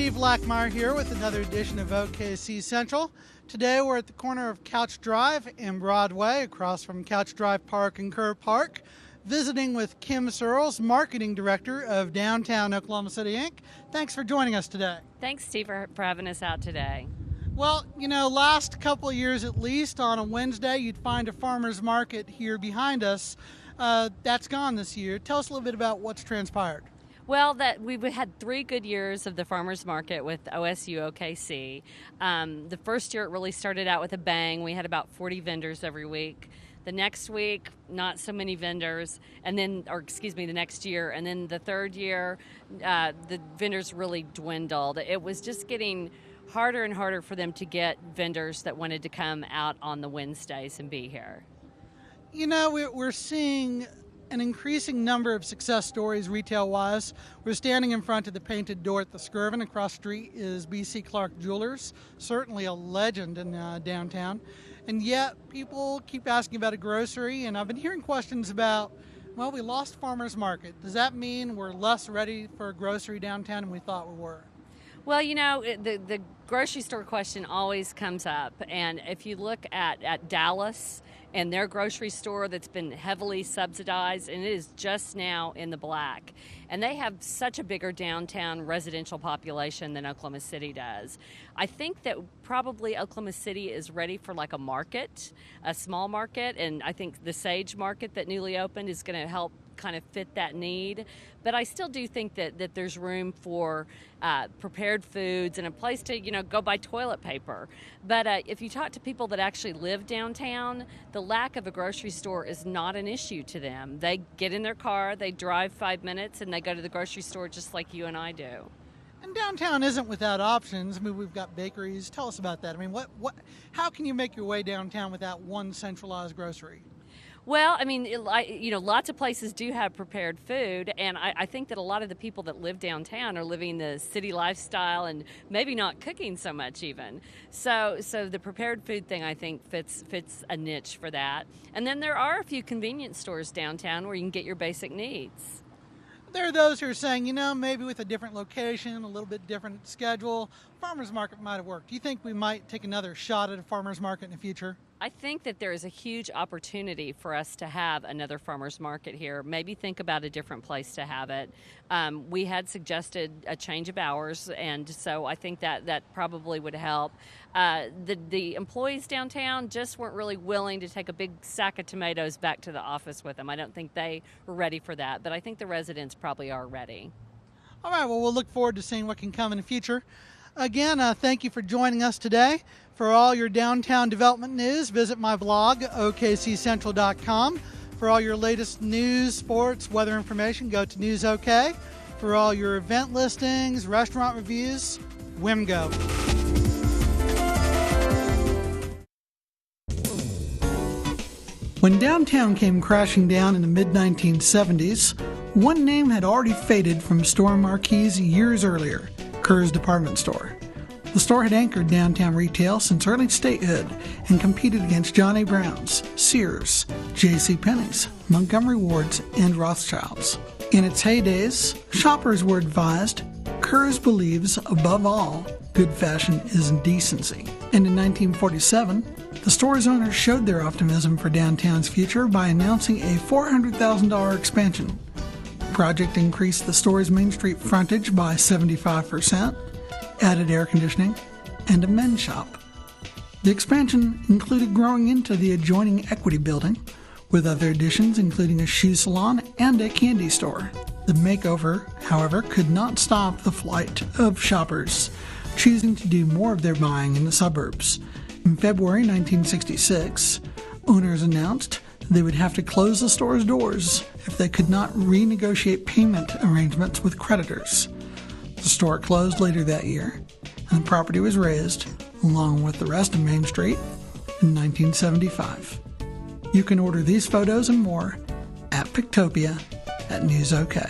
Steve Lackmeyer here with another edition of OKC Central. Today we're at the corner of Couch Drive and Broadway, across from Couch Drive Park and Kerr Park, visiting with Kim Searls, Marketing Director of Downtown Oklahoma City, Inc. Thanks for joining us today. Thanks, Steve, for having us out today. Well, you know, last couple of years at least, on a Wednesday, you'd find a farmer's market here behind us. That's gone this year. Tell us a little bit about what's transpired. Well, we've had 3 good years of the farmers market with OSU OKC. The first year it really started out with a bang. We had about 40 vendors every week. The next week, not so many vendors, the next year. And then the third year, the vendors really dwindled. It was just getting harder and harder for them to get vendors that wanted to come out on the Wednesdays and be here. You know, we're seeing an increasing number of success stories retail-wise. We're standing in front of the painted door at the Skirvin. Across the street is B.C. Clark Jewelers, certainly a legend in downtown. And yet people keep asking about a grocery, and I've been hearing questions about, well, we lost farmers market. Does that mean we're less ready for a grocery downtown than we thought we were? Well, you know, the grocery store question always comes up. And if you look at Dallas and their grocery store that's been heavily subsidized, and it is just now in the black. And they have such a bigger downtown residential population than Oklahoma City does. I think that probably Oklahoma City is ready for like a market, a small market, and I think the Sage Market that newly opened is going to help kind of fit that need. But I still do think that there's room for prepared foods and a place to, you know, go buy toilet paper. But if you talk to people that actually live downtown, the lack of a grocery store is not an issue to them. They get in their car, they drive 5 minutes, and they go to the grocery store just like you and I do. And downtown isn't without options. I mean, we've got bakeries. Tell us about that. I mean, how can you make your way downtown without one centralized grocery? Well, I mean, lots of places do have prepared food, and I think that a lot of the people that live downtown are living the city lifestyle and maybe not cooking so much even. So the prepared food thing, I think, fits a niche for that. And then there are a few convenience stores downtown where you can get your basic needs. There are those who are saying, you know, maybe with a different location, a little bit different schedule, farmers market might have worked. Do you think we might take another shot at a farmers market in the future? I think that there is a huge opportunity for us to have another farmers market here. Maybe think about a different place to have it. We had suggested a change of hours, and so I think that probably would help. The employees downtown just weren't really willing to take a big sack of tomatoes back to the office with them. I don't think they were ready for that, but I think the residents probably are ready. All right, well, we'll look forward to seeing what can come in the future. Again, thank you for joining us today. For all your downtown development news, visit my blog, okccentral.com. For all your latest news, sports, weather information, go to News OK. For all your event listings, restaurant reviews, WIMGO. When downtown came crashing down in the mid-1970s, one name had already faded from store marquees years earlier: Kerr's Department Store. The store had anchored downtown retail since early statehood and competed against John A. Brown's, Sears, J.C. Penney's, Montgomery Ward's, and Rothschild's. In its heydays, shoppers were advised Kerr's believes, above all, good fashion is decency. And in 1947, the store's owners showed their optimism for downtown's future by announcing a $400,000 expansion. The project increased the store's Main Street frontage by 75%, added air conditioning, and a men's shop. The expansion included growing into the adjoining Equity Building, with other additions including a shoe salon and a candy store. The makeover, however, could not stop the flight of shoppers, choosing to do more of their buying in the suburbs. In February 1966, owners announced they would have to close the store's doors if they could not renegotiate payment arrangements with creditors. The store closed later that year, and the property was razed, along with the rest of Main Street, in 1975. You can order these photos and more at Pictopia at News OK.